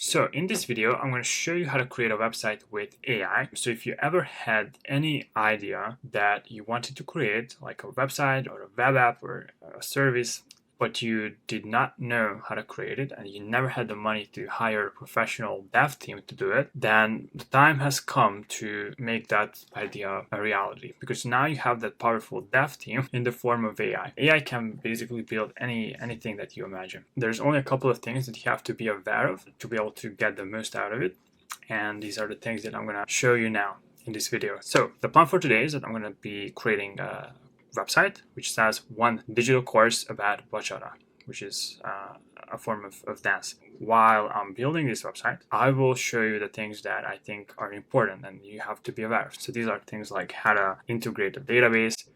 So in this video, I'm going to show you how to create a website with AI. So if you ever had any idea that you wanted to create like a website or a web app or a service, but you did not know how to create it and you never had the money to hire a professional dev team to do it, then the time has come to make that idea a reality, because now you have that powerful dev team in the form of AI. AI can basically build anything that you imagine. There's only a couple of things that you have to be aware of to be able to get the most out of it, and these are the things that I'm going to show you now in this video. So the plan for today is that I'm going to be creating a website which says one digital course about bachata, which is a form of dance. While I'm building this website, I will show you the things that I think are important and you have to be aware of. So these are things like how to integrate a database,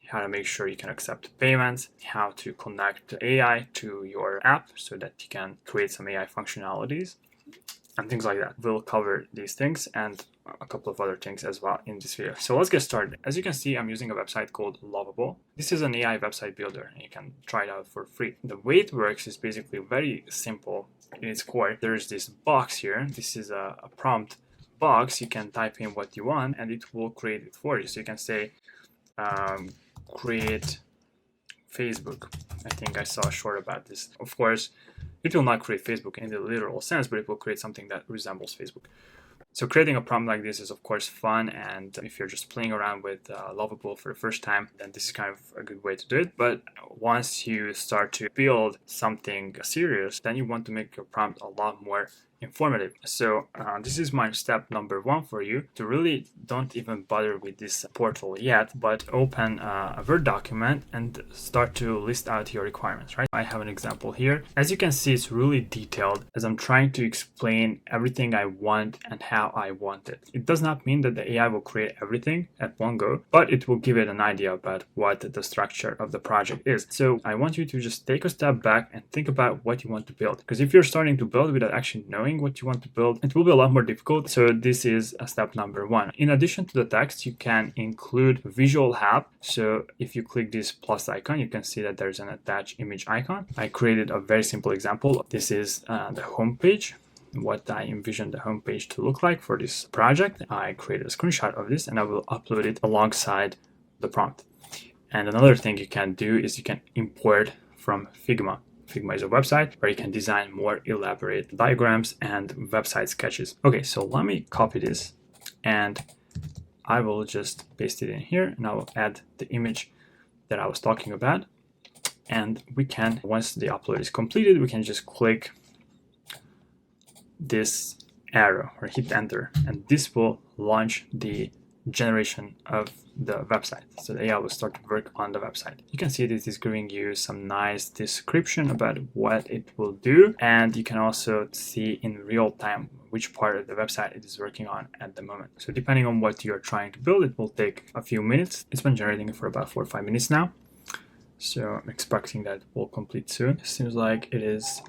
how to make sure you can accept payments, how to connect AI to your app so that you can create some AI functionalities, and things like that. We'll cover these things and a couple of other things as well in this video. So let's get started. As you can see, I'm using a website called Lovable. This is an AI website builder and you can try it out for free. The way it works is basically very simple in its core. There's this box here. This is a prompt box. You can type in what you want and it will create it for you. So you can say, create Facebook. I think I saw a short about this. Of course, it will not create Facebook in the literal sense, but it will create something that resembles Facebook. So creating a prompt like this is of course fun, and if you're just playing around with Lovable for the first time, then this is kind of a good way to do it. But once you start to build something serious, then you want to make your prompt a lot more informative. So this is my step number one for you, to really don't even bother with this portal yet, but open a Word document and start to list out your requirements, right? I have an example here. As you can see, it's really detailed as I'm trying to explain everything I want and how I want it. It does not mean that the AI will create everything at one go, but it will give it an idea about what the structure of the project is. So I want you to just take a step back and think about what you want to build, because if you're starting to build without actually knowing what you want to build, it will be a lot more difficult. So this is a step number one. In addition to the text, you can include visual help. So if you click this plus icon, you can see that there's an attach image icon. I created a very simple example. This is the homepage, what I envisioned the homepage to look like for this project. I created a screenshot of this and I will upload it alongside the prompt. And another thing you can do is you can import from Figma. Figma is a website where you can design more elaborate diagrams and website sketches. Okay, so let me copy this and I will just paste it in here, and I will add the image that I was talking about. And we can, once the upload is completed, we can just click this arrow or hit enter, and this will launch the generation of the website. So the AI will start to work on the website. You can see this is giving you some nice description about what it will do, and you can also see in real time which part of the website it is working on at the moment. So depending on what you're trying to build, it will take a few minutes. It's been generating for about 4 or 5 minutes now, so I'm expecting that it will complete soon. It seems like it is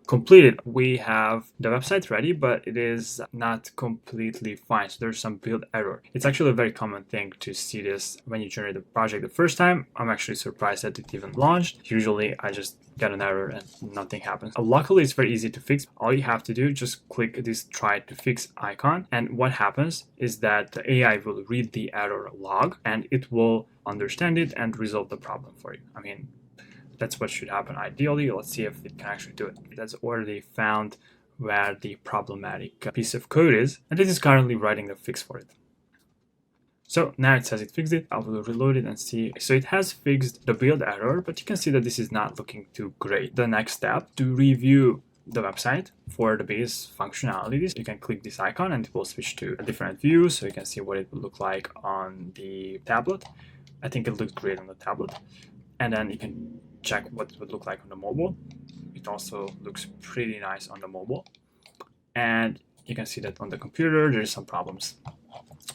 completed. We have the website ready, but it is not completely fine. So there's some build error. It's actually a very common thing to see this when you generate the project the first time. I'm actually surprised that it even launched. Usually I just get an error and nothing happens. Luckily, it's very easy to fix. All you have to do is just click this try to fix icon. And what happens is that the AI will read the error log and it will understand it and resolve the problem for you. I mean, that's what should happen ideally. Let's see if it can actually do it. It has already found where the problematic piece of code is, and it is currently writing the fix for it. So now it says it fixed it. I will reload it and see. So it has fixed the build error, but you can see that this is not looking too great. The next step, to review the website for the base functionalities, you can click this icon and it will switch to a different view, so you can see what it will look like on the tablet. I think it looks great on the tablet. And then you can check what it would look like on the mobile. It also looks pretty nice on the mobile. And you can see that on the computer, there's some problems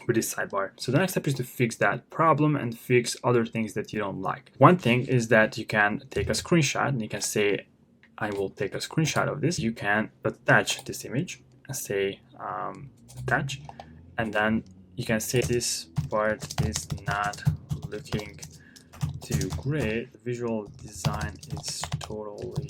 with this sidebar. So the next step is to fix that problem and fix other things that you don't like. One thing is that you can take a screenshot and you can say, I will take a screenshot of this. You can attach this image and say attach. And then you can say this part is not looking too great. The visual design is totally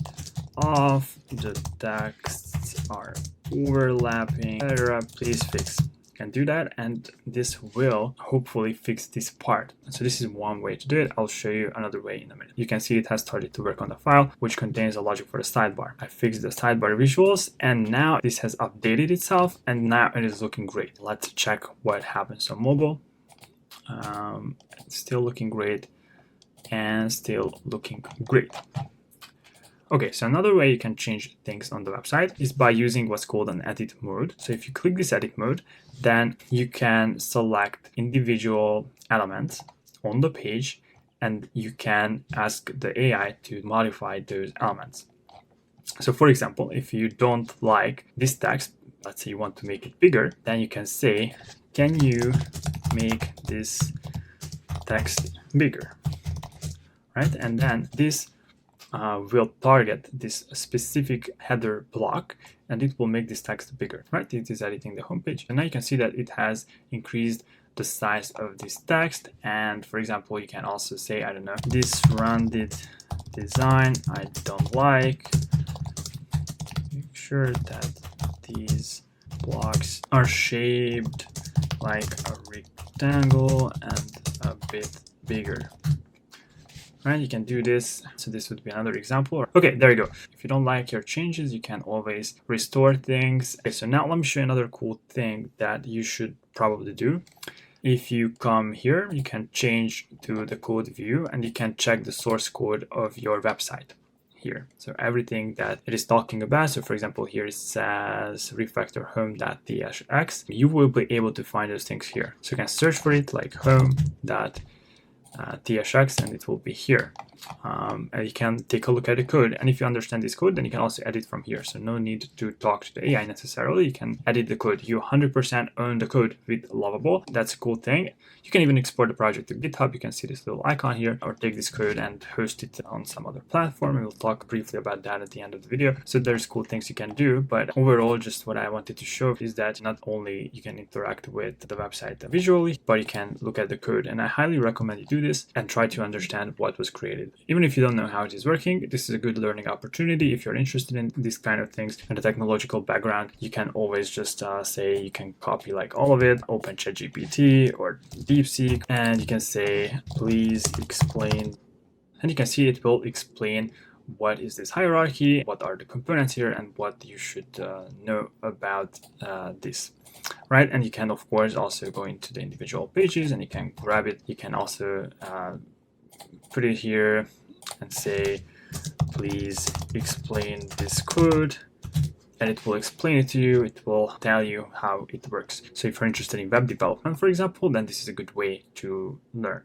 off. The texts are overlapping error, please fix. Can do that, and this will hopefully fix this part. So this is one way to do it. I'll show you another way in a minute. You can see it has started to work on the file, which contains the logic for the sidebar. I fixed the sidebar visuals, and now this has updated itself, and now it is looking great. Let's check what happens on mobile. It's still looking great, and still looking great. Okay, so another way you can change things on the website is by using what's called an edit mode. So if you click this edit mode, then you can select individual elements on the page, and you can ask the AI to modify those elements. So for example, if you don't like this text, let's say you want to make it bigger, then you can say, can you make this text bigger, right? And then this will target this specific header block, and it will make this text bigger, right? It is editing the homepage, and now you can see that it has increased the size of this text. And for example, you can also say, I don't know, this rounded design I don't like. Make sure that these blocks are shaped like a rectangle and a bit bigger. Right, you can do this. So this would be another example. Okay, there you go. If you don't like your changes, you can always restore things. Okay, so now let me show you another cool thing that you should probably do. If you come here, you can change to the code view, and you can check the source code of your website here. So everything that it is talking about. So for example, here it says refactor home.tsx. You will be able to find those things here. So you can search for it like home.tsx, and it will be here. And you can take a look at the code, and if you understand this code, then you can also edit from here. So no need to talk to the AI necessarily. You can edit the code. You 100% own the code with Lovable. That's a cool thing. You can even export the project to GitHub. You can see this little icon here, or take this code and host it on some other platform. And we'll talk briefly about that at the end of the video. So there's cool things you can do, but overall, just what I wanted to show is that not only you can interact with the website visually, but you can look at the code. And I highly recommend you do this and try to understand what was created. Even if you don't know how it is working, this is a good learning opportunity. If you're interested in these kind of things and the technological background, you can always just say, you can copy like all of it, open ChatGPT or DeepSeek, and you can say, please explain, and you can see it will explain what is this hierarchy, what are the components here, and what you should know about this. Right, and you can of course also go into the individual pages and you can grab it. You can also put it here and say, please explain this code, and it will explain it to you. It will tell you how it works. So if you're interested in web development, for example, then this is a good way to learn.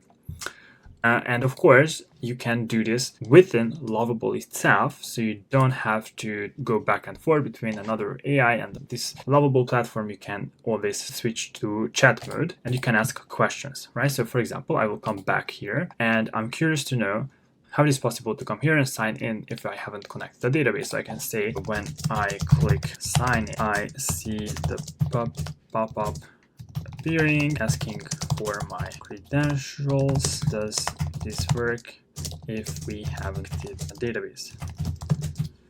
And of course, you can do this within Lovable itself, so you don't have to go back and forth between another AI and this Lovable platform. You can always switch to chat mode, and you can ask questions, right? So for example, I will come back here, and I'm curious to know how it is possible to come here and sign in if I haven't connected the database. So I can say, when I click sign in, I see the pop-up appearing asking for my credentials. Does this work if we haven't did a database?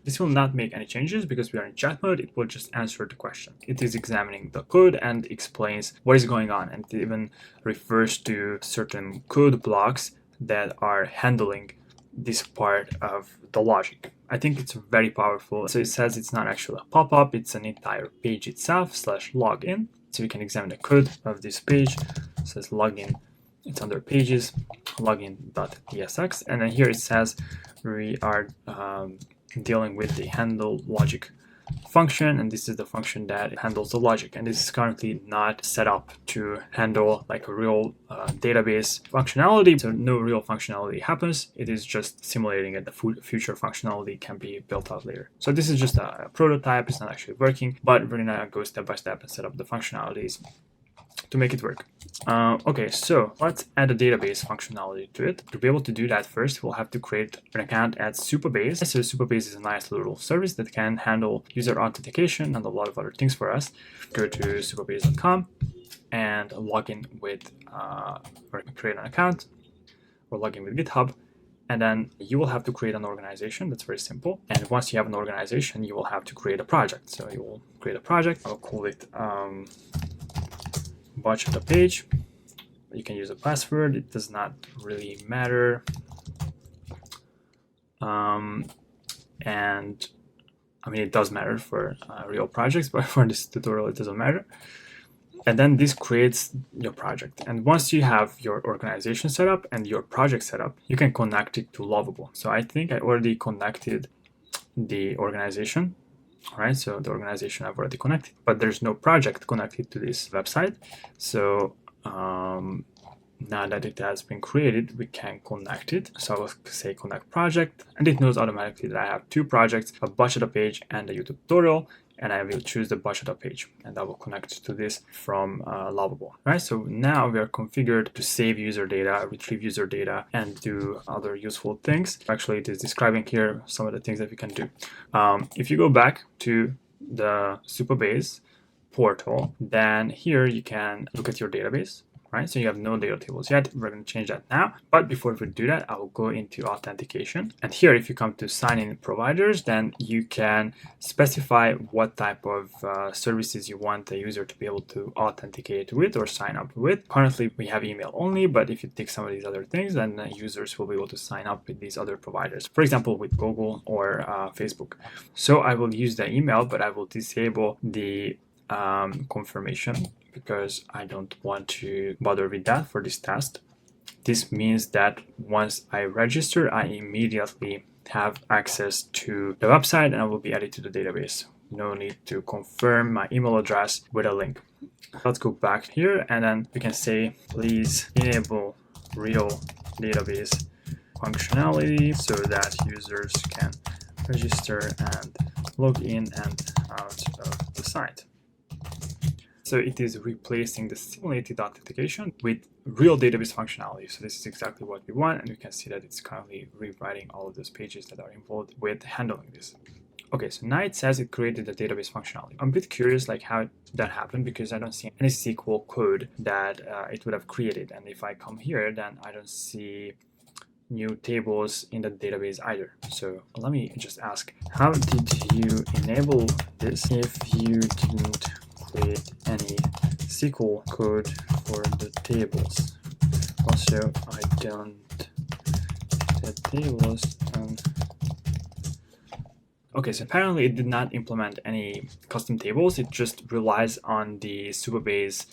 This will not make any changes because we are in chat mode. It will just answer the question. It is examining the code and explains what is going on, and it even refers to certain code blocks that are handling this part of the logic. I think it's very powerful. So it says it's not actually a pop-up, it's an entire page itself /login. So we can examine the code of this page. It says login, it's under pages, login.tsx, and then here it says we are dealing with the handle logic function, and this is the function that handles the logic, and this is currently not set up to handle like a real database functionality. So no real functionality happens. It is just simulating it. The future functionality can be built out later. So this is just a prototype. It's not actually working, but we're gonna go step by step and set up the functionalities to make it work. Okay, so let's add a database functionality to it. To be able to do that, first we'll have to create an account at Supabase. So Supabase is a nice little service that can handle user authentication and a lot of other things for us. Go to supabase.com and log in with or create an account, or log in with GitHub, And then you will have to create an organization. That's very simple. And once you have an organization, you will have to create a project. So you will create a project. I'll call it budget page. You can use a password. It does not really matter. And I mean, it does matter for real projects, but for this tutorial, it doesn't matter. And then this creates your project. And once you have your organization set up and your project set up, you can connect it to Lovable. So I think I already connected the organization. All right, so the organization I've already connected, but there's no project connected to this website. So now that it has been created, we can connect it. So I will say connect project, and it knows automatically that I have two projects, a budget page and a YouTube tutorial, and I will choose the budget page, and I will connect to this from Lovable. Right, so now we are configured to save user data, retrieve user data, and do other useful things. Actually, it is describing here some of the things that we can do. If you go back to the Supabase portal, then here you can look at your database. Right, so you have no data tables yet. We're going to change that now. But before we do that, I will go into authentication. And here, if you come to sign in providers, then you can specify what type of services you want the user to be able to authenticate with or sign up with. Currently, we have email only, but if you take some of these other things, then users will be able to sign up with these other providers. For example, with Google or Facebook. So I will use the email, but I will disable the confirmation because I don't want to bother with that for this test. This means that once I register, I immediately have access to the website and I will be added to the database. No need to confirm my email address with a link. Let's go back here and then we can say, please enable real database functionality so that users can register and log in and out of the site. So it is replacing the simulated authentication with real database functionality. So this is exactly what we want. And you can see that it's currently rewriting all of those pages that are involved with handling this. Okay, so now it says it created the database functionality. I'm a bit curious like how that happened because I don't see any SQL code that it would have created. And if I come here, then I don't see new tables in the database either. So let me just ask, how did you enable this if you didn't create any SQL code for the tables? Also, I don't the tables. Okay, so apparently it did not implement any custom tables. It just relies on the Supabase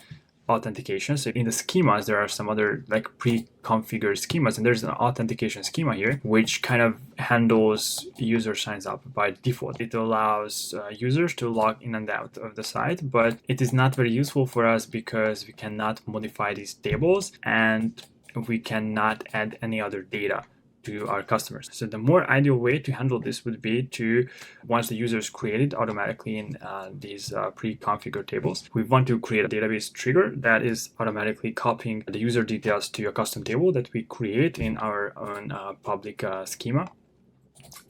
authentication. So in the schemas, there are some other like pre-configured schemas, and there's an authentication schema here, which kind of handles user signs up by default. It allows users to log in and out of the site, but it is not very useful for us because we cannot modify these tables and we cannot add any other data to our customers. So the more ideal way to handle this would be to, once the user is created automatically in these pre-configured tables, we want to create a database trigger that is automatically copying the user details to a custom table that we create in our own public schema.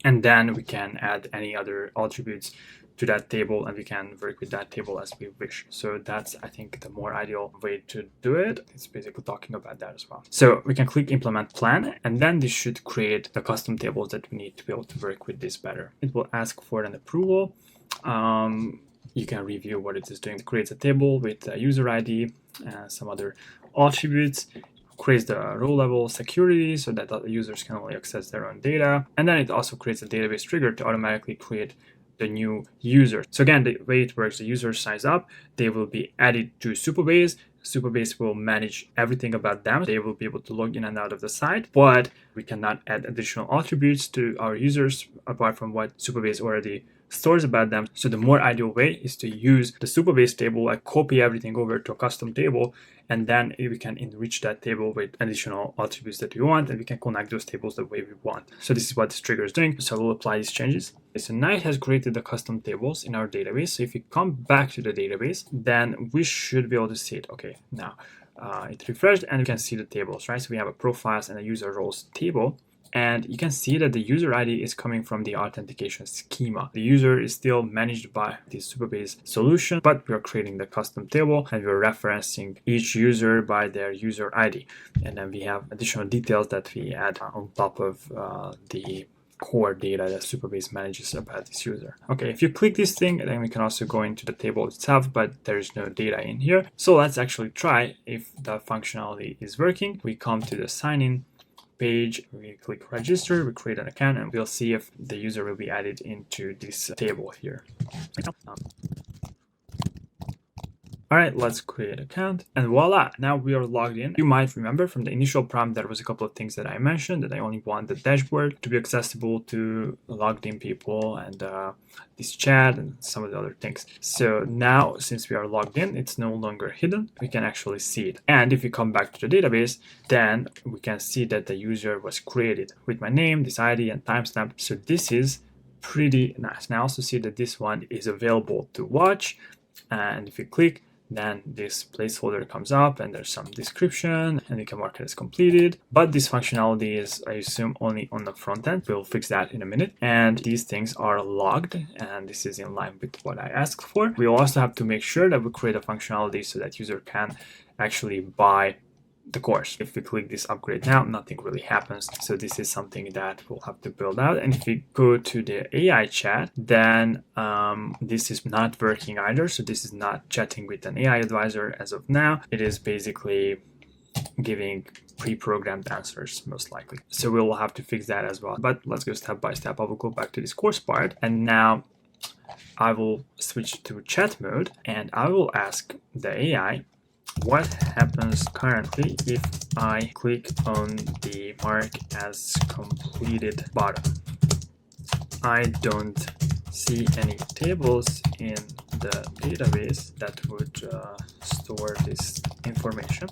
And then we can add any other attributes to that table and we can work with that table as we wish. So that's, I think, the more ideal way to do it. It's basically talking about that as well. So we can click implement plan, and then this should create the custom tables that we need to be able to work with this better. It will ask for an approval. You can review what it is doing. It creates a table with a user ID and some other attributes. Creates the row level security so that the users can only access their own data. And then it also creates a database trigger to automatically create the new user. So again, the way it works, the user signs up, they will be added to Supabase. Supabase will manage everything about them. They will be able to log in and out of the site, but we cannot add additional attributes to our users apart from what Supabase already stores about them. So the more ideal way is to use the Supabase table, like copy everything over to a custom table, and then we can enrich that table with additional attributes that we want, and we can connect those tables the way we want. So this is what this trigger is doing. So we'll apply these changes. So now it has created the custom tables in our database. So if we come back to the database, then we should be able to see it. Okay, now it refreshed and we can see the tables, right? So we have a profiles and a user roles table. And you can see that the user ID is coming from the authentication schema. The user is still managed by the Supabase solution, but we are creating the custom table and we're referencing each user by their user ID. And then we have additional details that we add on top of the core data that Supabase manages about this user. Okay, if you click this thing, then we can also go into the table itself, but there's no data in here. So let's actually try if the functionality is working. We come to the sign in page, we click register, we create an account, and we'll see if the user will be added into this table here. All right, let's create an account, and voila, now we are logged in. You might remember from the initial prompt, there was a couple of things that I mentioned, that I only want the dashboard to be accessible to logged in people and this chat and some of the other things. So now, since we are logged in, it's no longer hidden. We can actually see it. And if we come back to the database, then we can see that the user was created with my name, this ID, and timestamp. So this is pretty nice. And I also see that this one is available to watch. And if you click, then this placeholder comes up and there's some description and you can mark it as completed. But this functionality is, I assume, only on the front end. We'll fix that in a minute. And these things are logged, and this is in line with what I asked for. We'll also have to make sure that we create a functionality so that user can actually buy the course. If we click this upgrade now, nothing really happens. So this is something that we'll have to build out. And if we go to the AI chat, then this is not working either. So this is not chatting with an AI advisor as of now. It is basically giving pre-programmed answers, most likely. So we'll have to fix that as well. But let's go step by step. I will go back to this course part, and now I will switch to chat mode, and I will ask the AI, what happens currently if I click on the mark as completed button? I don't see any tables in the database that would store this information.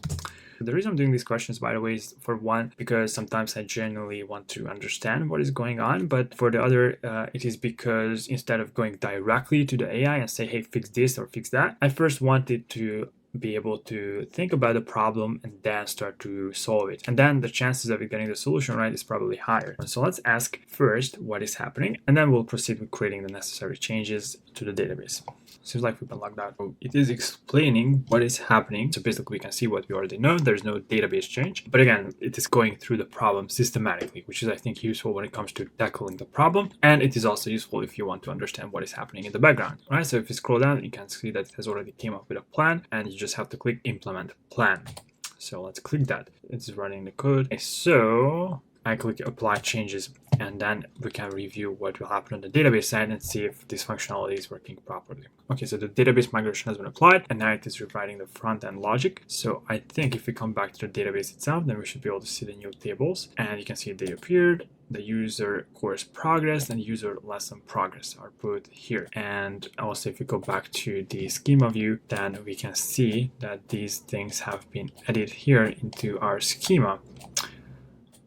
The reason I'm doing these questions, by the way, is for one, because sometimes I genuinely want to understand what is going on, but for the other, it is because instead of going directly to the AI and say, hey, fix this or fix that, I first wanted to be able to think about the problem and then start to solve it. And then the chances of it getting the solution right is probably higher. So let's ask first what is happening, and then we'll proceed with creating the necessary changes to the database. Seems like we've been logged out. So it is explaining what is happening. So basically we can see what we already know. There's no database change. But again, it is going through the problem systematically, which is, I think, useful when it comes to tackling the problem. And it is also useful if you want to understand what is happening in the background. All right, so if you scroll down, you can see that it has already came up with a plan, and you just have to click implement plan. So let's click that. It's running the code. Okay, so I click apply changes, and then we can review what will happen on the database side and see if this functionality is working properly. Okay, so the database migration has been applied, and now it is rewriting the front-end logic. So I think if we come back to the database itself, then we should be able to see the new tables, and you can see they appeared. The user course progress and user lesson progress are put here. And also if we go back to the schema view, then we can see that these things have been added here into our schema.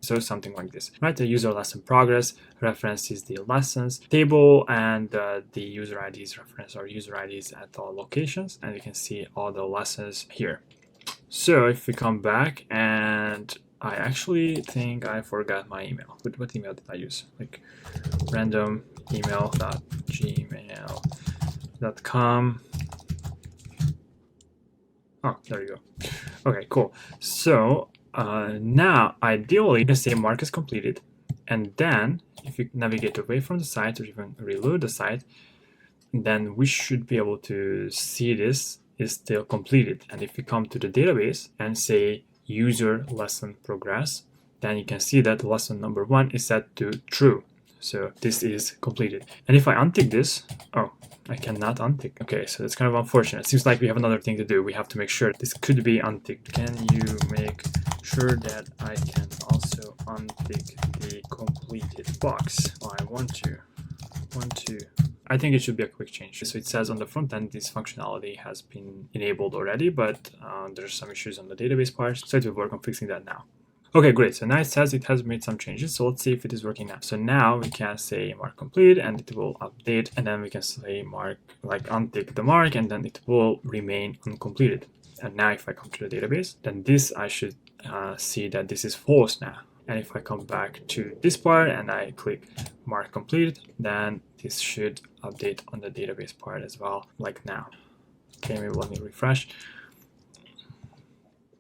So something like this, right? The user lesson progress references the lessons table, and the user IDs reference our user IDs at all locations, and you can see all the lessons here. So if we come back, and I actually think I forgot my email. What email did I use? Like random email.gmail.com. Oh, there you go. Okay, cool. So now, ideally, you can say mark is completed, and then if you navigate away from the site or even reload the site, then we should be able to see this is still completed. And if we come to the database and say user lesson progress, then you can see that lesson number 1 is set to true. So this is completed. And if I untick this, oh, I cannot untick. Okay, so it's kind of unfortunate. It seems like we have another thing to do. We have to make sure this could be unticked. Can you make sure that I can also untick the completed box? Oh, I want to. I think it should be a quick change. So it says on the front end, this functionality has been enabled already, but there's some issues on the database part. So it will work on fixing that now. Okay, great. So now it says it has made some changes. So let's see if it is working now. So now we can say mark complete, and it will update. And then we can say mark, like untick the mark, and then it will remain uncompleted. And now if I come to the database, then this I should see that this is false now. And if I come back to this part and I click mark complete, then this should update on the database part as well, like now. Okay, maybe let me refresh.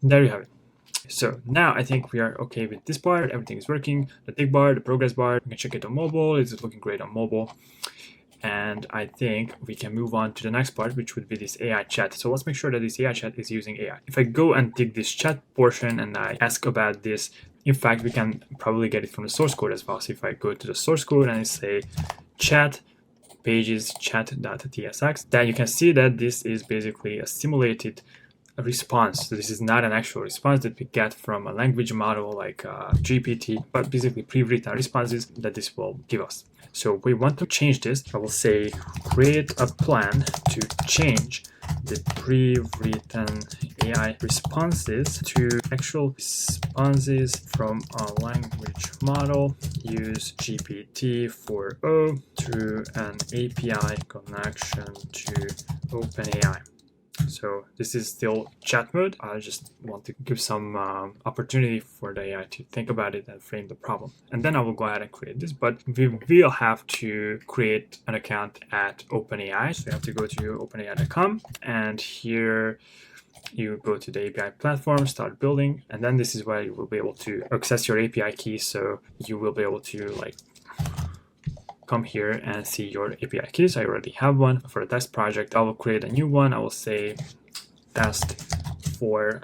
There you have it. So now I think we are okay with this part. Everything is working. The tick bar, the progress bar, you can check it on mobile. It's looking great on mobile. And I think we can move on to the next part, which would be this AI chat. So let's make sure that this AI chat is using AI. If I go and take this chat portion and I ask about this, in fact, we can probably get it from the source code as well. So if I go to the source code and I say chat pages chat.tsx, then you can see that this is basically a simulated response. So this is not an actual response that we get from a language model like GPT, but basically pre-written responses that this will give us. So we want to change this. I will say create a plan to change the pre-written AI responses to actual responses from a language model. Use GPT-4o through an API connection to OpenAI. So this is still chat mode. I just want to give some opportunity for the AI to think about it and frame the problem. And then I will go ahead and create this, but we will have to create an account at OpenAI. So you have to go to openai.com, and here you go to the API platform, start building, and then this is where you will be able to access your API key. So you will be able to come here and see your API keys. I already have one for a test project. I will create a new one. I will say test for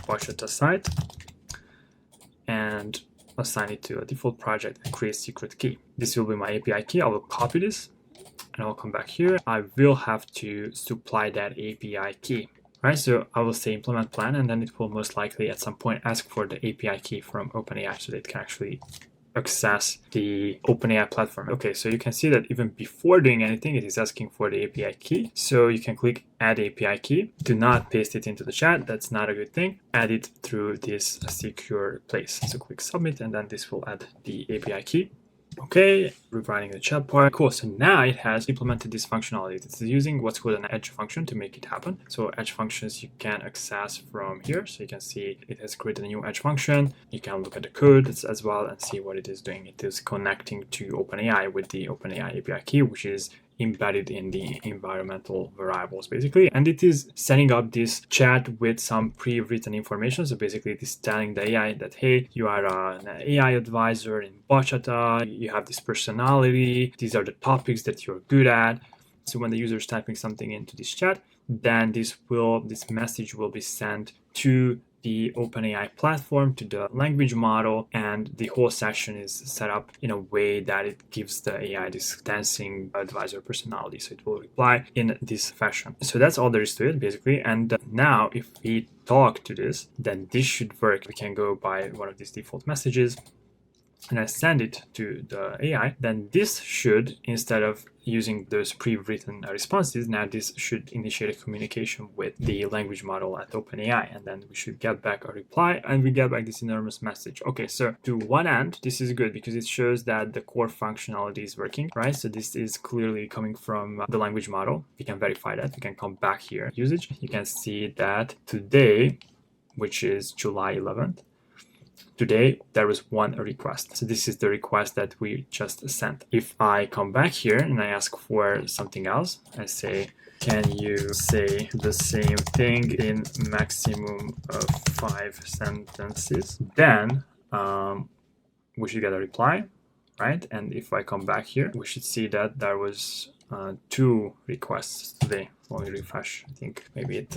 Bachata site and assign it to a default project and create secret key. This will be my API key. I will copy this and I'll come back here. I will have to supply that API key. Right, so I will say implement plan, and then it will most likely at some point ask for the API key from OpenAI so that it can actually access the OpenAI platform. Okay, so you can see that even before doing anything, it is asking for the API key. So you can click add API key. Do not paste it into the chat. That's not a good thing. Add it through this secure place. So click submit, and then this will add the API key. Okay, rewriting the chat part. Cool, so now it has implemented this functionality. It's using what's called an edge function to make it happen. So edge functions you can access from here. So you can see it has created a new edge function. You can look at the code as well and see what it is doing. It is connecting to OpenAI with the OpenAI API key, which is embedded in the environmental variables basically, and it is setting up this chat with some pre-written information. So basically it is telling the AI that, hey, you are an AI advisor in Bachata, you have this personality, these are the topics that you're good at. So when the user is typing something into this chat, then this message will be sent to the OpenAI platform, to the language model, and the whole session is set up in a way that it gives the AI this dancing advisor personality. So it will reply in this fashion. So that's all there is to it basically. And now if we talk to this, then this should work. We can go by one of these default messages and I send it to the AI, then this should, instead of using those pre-written responses, now this should initiate a communication with the language model at OpenAI, and then we should get back a reply, and we get back this enormous message. Okay, so to one end, this is good because it shows that the core functionality is working, right? So this is clearly coming from the language model. We can verify that. We can come back here, usage. You can see that today, which is July 11th, today there was one request. So this is the request that we just sent. If I come back here and I ask for something else, I say, can you say the same thing in maximum of 5 sentences? Then we should get a reply, right? And if I come back here, we should see that there was 2 requests today. Let me refresh. I think maybe it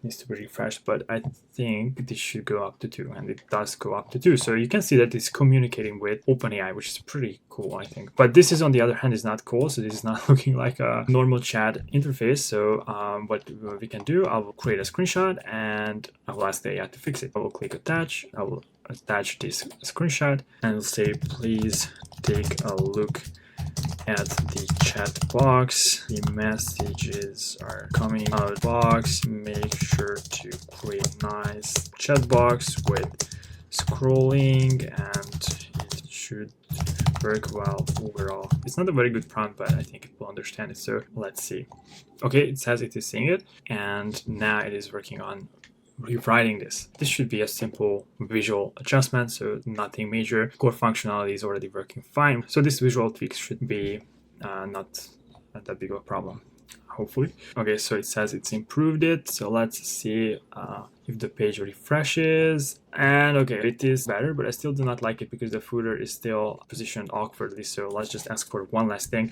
needs to be refreshed, but I think this should go up to 2, and it does go up to 2. So you can see that it's communicating with OpenAI, which is pretty cool, I think. But this is, on the other hand, is not cool. So this is not looking like a normal chat interface. So what we can do, I will create a screenshot and I will ask the AI to fix it. I will click attach. I will attach this screenshot and will say, please take a look at the chat box. The messages are coming out of the box. Make sure to create nice chat box with scrolling, and it should work well overall. It's not a very good prompt, but I think it will understand it. So let's see. Okay, it says it is seeing it, and now it is working on rewriting this. This should be a simple visual adjustment, so nothing major. Core functionality is already working fine. So this visual tweak should be not that big of a problem, hopefully. Okay, so it says it's improved it. So let's see if the page refreshes. And okay, it is better, but I still do not like it because the footer is still positioned awkwardly. So let's just ask for one last thing.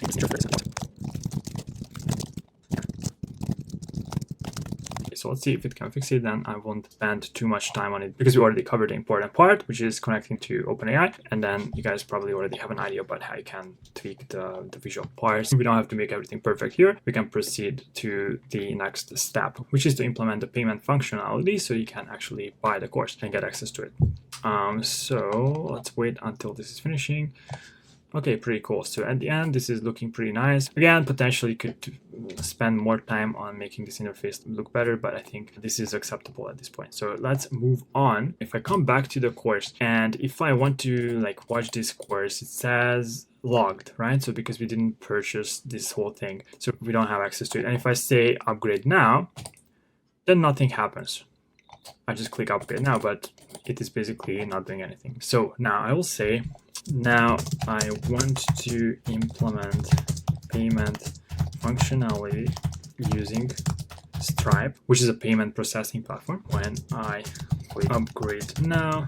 So let's see if it can fix it, then I won't spend too much time on it because we already covered the important part, which is connecting to OpenAI. And then you guys probably already have an idea about how you can tweak the visual parts. We don't have to make everything perfect here. We can proceed to the next step, which is to implement the payment functionality so you can actually buy the course and get access to it. So let's wait until this is finishing. Okay, pretty cool. So at the end, this is looking pretty nice. Again, potentially could spend more time on making this interface look better, but I think this is acceptable at this point. So let's move on. If I come back to the course and if I want to like watch this course, it says logged, right? So because we didn't purchase this whole thing, so we don't have access to it. And if I say upgrade now, then nothing happens. I just click upgrade now, but it is basically not doing anything. So now I will say, now I want to implement payment functionality using Stripe, which is a payment processing platform. When I click upgrade now,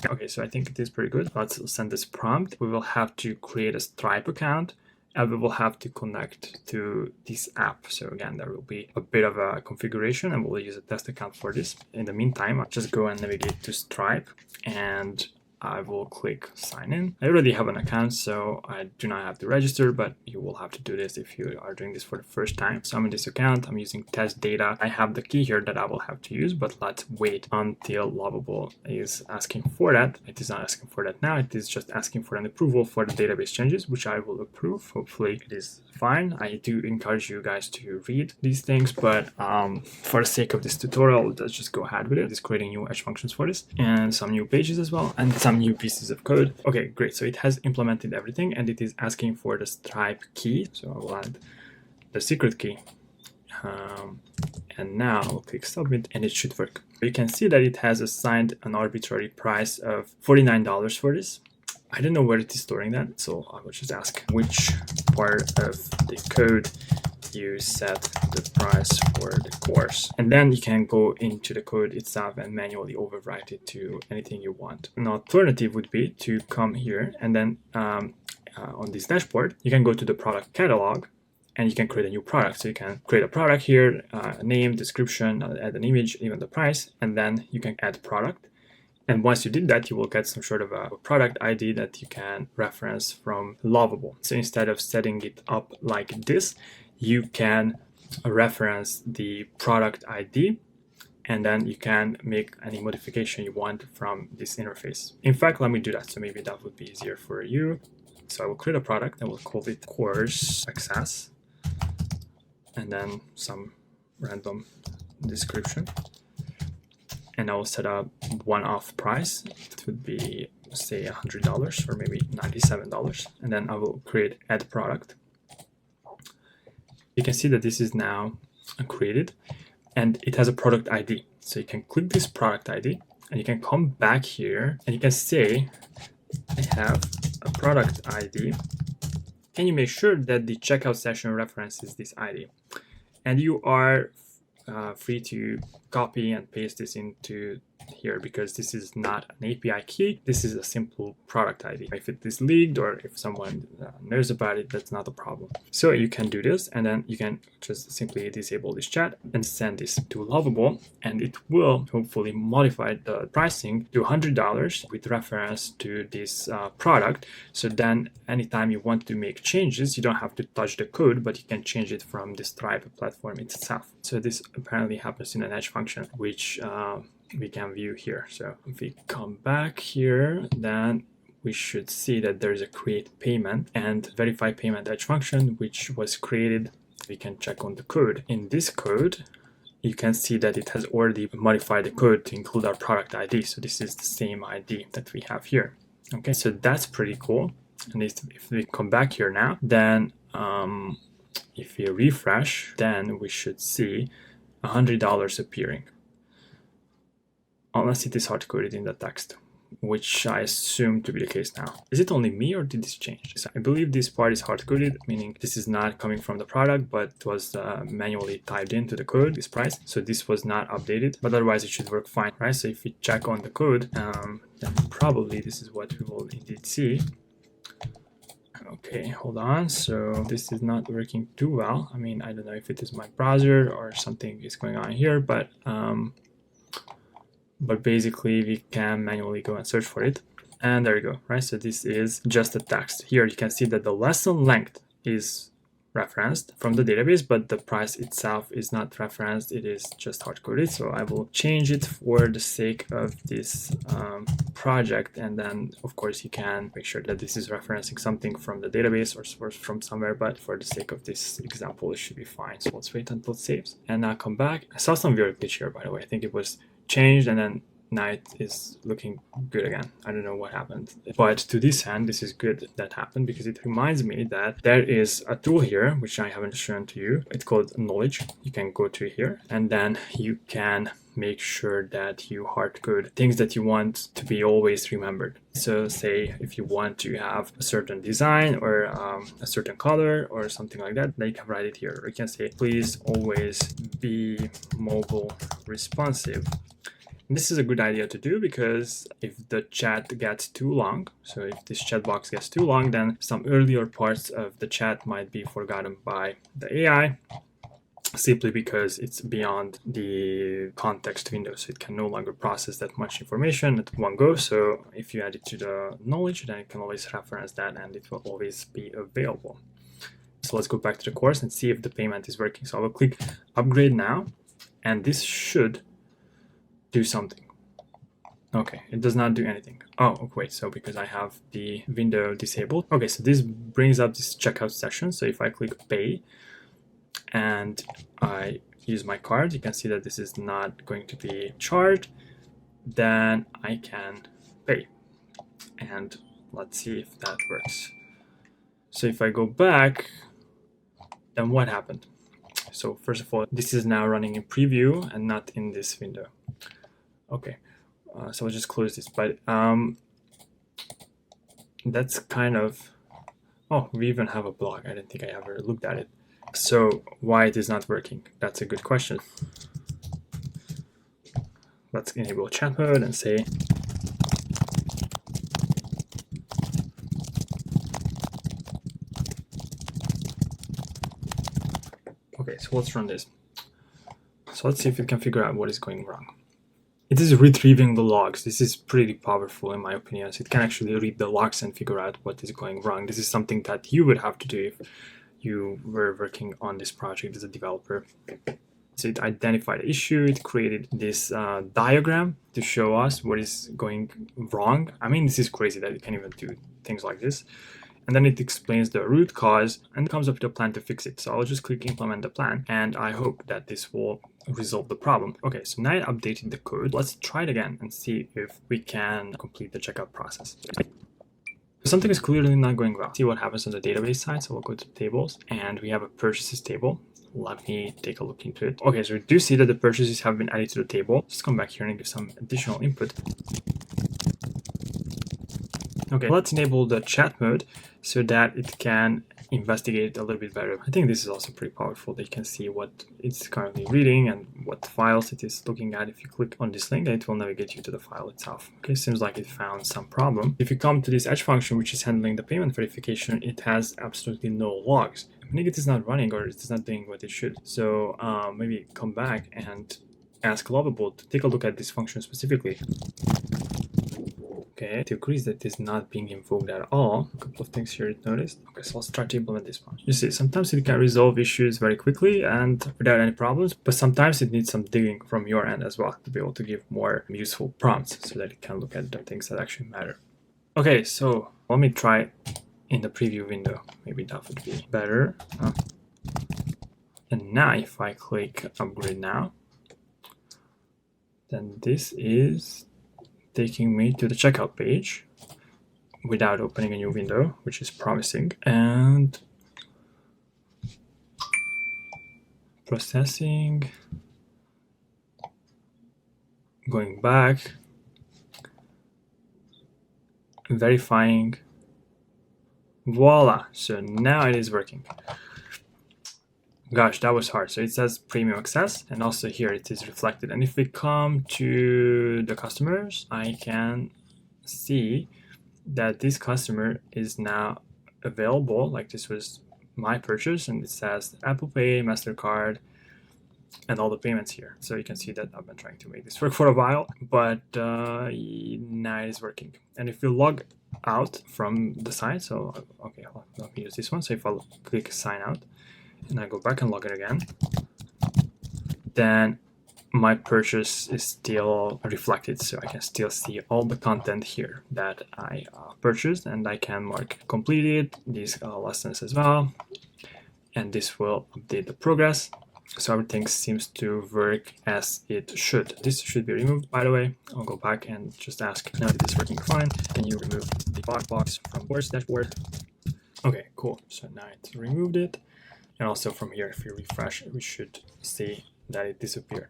okay, so I think it is pretty good. Let's send this prompt. We will have to create a Stripe account, and we will have to connect to this app. So again, there will be a bit of a configuration and we'll use a test account for this. In the meantime, I'll just go and navigate to Stripe and I will click sign in. I already have an account, so I do not have to register, but you will have to do this if you are doing this for the first time. So I'm in this account, I'm using test data. I have the key here that I will have to use, but let's wait until Lovable is asking for that. It is not asking for that now, it is just asking for an approval for the database changes, which I will approve. Hopefully it is fine. I do encourage you guys to read these things, but for the sake of this tutorial, let's just go ahead with it. It's creating new edge functions for this and some new pages as well, and some new pieces of code. Okay, great. So it has implemented everything and it is asking for the Stripe key. So I will add the secret key. And now I'll click submit and it should work. You can see that it has assigned an arbitrary price of $49 for this. I don't know where it is storing that, so I will just ask which part of the code you set the price for the course. And then you can go into the code itself and manually overwrite it to anything you want. An alternative would be to come here and then on this dashboard, you can go to the product catalog and you can create a new product. So you can create a product here, a name, description, add an image, even the price, and then you can add product. And once you did that, you will get some sort of a product ID that you can reference from Lovable. So instead of setting it up like this, you can reference the product ID and then you can make any modification you want from this interface. In fact, let me do that. So maybe that would be easier for you. So I will create a product and we'll call it course access and then some random description. And I will set up one-off price. It would be, say, $100 or maybe $97. And then I will create add product. You can see that this is now created and it has a product ID. So you can click this product ID and you can come back here and you can say, I have a product ID. Can you make sure that the checkout session references this ID? And you are free to copy and paste this into here because this is not an API key. This is a simple product ID. If it is leaked or if someone knows about it, that's not a problem. So you can do this and then you can just simply disable this chat and send this to Lovable and it will hopefully modify the pricing to $100 with reference to this product. So then anytime you want to make changes, you don't have to touch the code, but you can change it from the Stripe platform itself. So this apparently happens in an edge function, which we can view here. So if we come back here, then we should see that there's a create payment and verify payment edge function, which was created. We can check on the code. In this code, you can see that it has already modified the code to include our product ID. So this is the same ID that we have here. Okay, so that's pretty cool. And if we come back here now, then if we refresh, then we should see $100 appearing. Unless it is hard-coded in the text, which I assume to be the case now. Is it only me or did this change? So I believe this part is hard-coded, meaning this is not coming from the product, but it was manually typed into the code, this price. So this was not updated, but otherwise it should work fine, right? So if we check on the code, then probably this is what we will indeed see. Okay, hold on. So this is not working too well. I mean, I don't know if it is my browser or something is going on here, but basically we can manually go and search for it. And there you go, right? So this is just the text. Here you can see that the lesson length is referenced from the database, but the price itself is not referenced. It is just hard-coded. So I will change it for the sake of this project. And then, of course, you can make sure that this is referencing something from the database or source from somewhere. But for the sake of this example, it should be fine. So let's wait until it saves. And now come back. I saw some weird glitch here, by the way. I think it was changed and then now it is looking good again. I don't know what happened, but to this end, this is good that happened because it reminds me that there is a tool here which I haven't shown to you. It's called knowledge. You can go to here and then you can make sure that you hard code things that you want to be always remembered. So say if you want to have a certain design or a certain color or something like that, then you can write it here. Or you can say, please always be mobile responsive. This is a good idea to do because if the chat gets too long, so if this chat box gets too long, then some earlier parts of the chat might be forgotten by the AI simply because it's beyond the context window. So it can no longer process that much information at one go. So if you add it to the knowledge, then you can always reference that and it will always be available. So let's go back to the course and see if the payment is working. So I will click upgrade now, and this should do something. Okay, it does not do anything. Oh, wait, so because I have the window disabled. Okay, so this brings up this checkout session. So if I click pay and I use my card, you can see that this is not going to be charged. Then I can pay. And let's see if that works. So if I go back, then what happened? So first of all, this is now running in preview and not in this window. Okay, so I'll just close this, but that's kind of, oh, we even have a blog. I didn't think I ever looked at it. So why it is not working? That's a good question. Let's enable chat mode and say, okay, so let's run this. So let's see if it can figure out what is going wrong. It is retrieving the logs. This is pretty powerful in my opinion. So it can actually read the logs and figure out what is going wrong. This is something that you would have to do if you were working on this project as a developer. So it identified the issue. It created this diagram to show us what is going wrong. I mean, this is crazy that it can even do things like this. And then it explains the root cause and comes up with a plan to fix it. So I'll just click implement the plan and I hope that this will resolve the problem. Okay, so now I updated the code. Let's try it again and see if we can complete the checkout process. Something is clearly not going well. See what happens on the database side. So we'll go to tables and we have a purchases table. Let me take a look into it. Okay, so we do see that the purchases have been added to the table. Let's come back here and give some additional input. Okay, let's enable the chat mode so that it can investigate a little bit better. I think this is also pretty powerful. They can see what it's currently reading and what files it is looking at. If you click on this link, it will navigate you to the file itself. Okay, seems like it found some problem. If you come to this edge function, which is handling the payment verification, it has absolutely no logs. Meaning it is not running or it is not doing what it should. So maybe come back and ask Lovable to take a look at this function specifically. Okay, it agrees that it is not being invoked at all. A couple of things here it noticed. Okay, so let's try to implement this one. You see, sometimes it can resolve issues very quickly and without any problems, but sometimes it needs some digging from your end as well to be able to give more useful prompts so that it can look at the things that actually matter. Okay, so let me try in the preview window. Maybe that would be better. And now if I click upgrade now, then this is taking me to the checkout page without opening a new window, which is promising. And processing, going back, verifying. Voila, so now it is working. Gosh, that was hard. So it says premium access, and also here it is reflected. And if we come to the customers, I can see that this customer is now available. Like, this was my purchase, and it says Apple Pay, MasterCard, and all the payments here. So you can see that I've been trying to make this work for a while, but now it is working. And if you log out from the site, so okay, let me use this one. So if I click sign out and I go back and log in again, then my purchase is still reflected, so I can still see all the content here that I purchased, and I can mark completed these lessons as well, and this will update the progress. So everything seems to work as it should. This should be removed, by the way. I'll go back and just ask, now it is working fine. Can you remove the black box from course dashboard? Okay, cool. So now it's removed it. And also from here, if you refresh, we should see that it disappeared.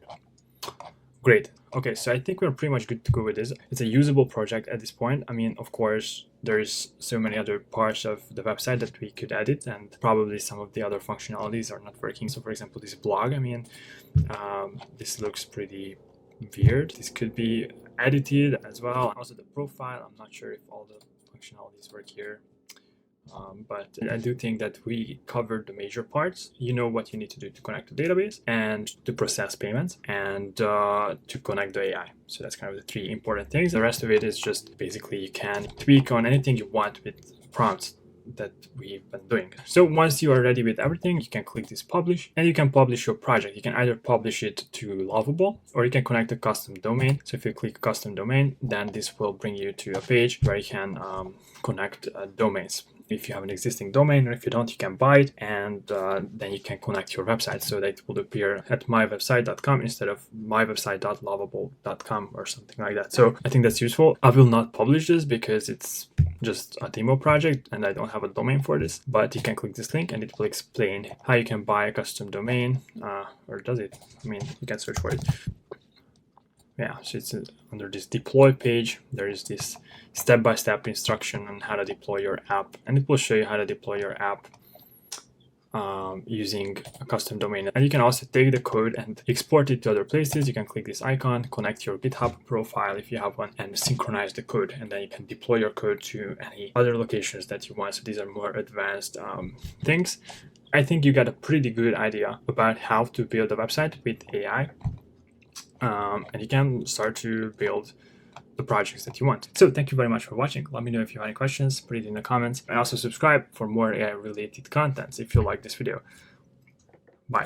Great. Okay, so I think we're pretty much good to go with this. It's a usable project at this point. I mean, of course, there's so many other parts of the website that we could edit, and probably some of the other functionalities are not working. So for example, this blog, I mean, this looks pretty weird. This could be edited as well. Also the profile, I'm not sure if all the functionalities work here. But I do think that we covered the major parts. You know what you need to do to connect to the database and to process payments and to connect the AI. So that's kind of the three important things. The rest of it is just basically you can tweak on anything you want with prompts that we've been doing. So once you are ready with everything, you can click this publish, and you can publish your project. You can either publish it to Lovable, or you can connect a custom domain. So if you click custom domain, then this will bring you to a page where you can connect domains. If you have an existing domain, or if you don't, you can buy it, and then you can connect your website so that it will appear at mywebsite.com instead of mywebsite.lovable.com or something like that. So I think that's useful. I will not publish this because it's just a demo project and I don't have a domain for this, but you can click this link and it will explain how you can buy a custom domain, or does it? I mean, you can search for it. Yeah, so it's under this deploy page, there is this step-by-step instruction on how to deploy your app, and it will show you how to deploy your app using a custom domain. And you can also take the code and export it to other places. You can click this icon, connect your GitHub profile if you have one, and synchronize the code, and then you can deploy your code to any other locations that you want. So these are more advanced things. I think you got a pretty good idea about how to build a website with AI. And you can start to build the projects that you want. So thank you very much for watching. Let me know if you have any questions, put it in the comments, and also subscribe for more AI related contents if you like this video.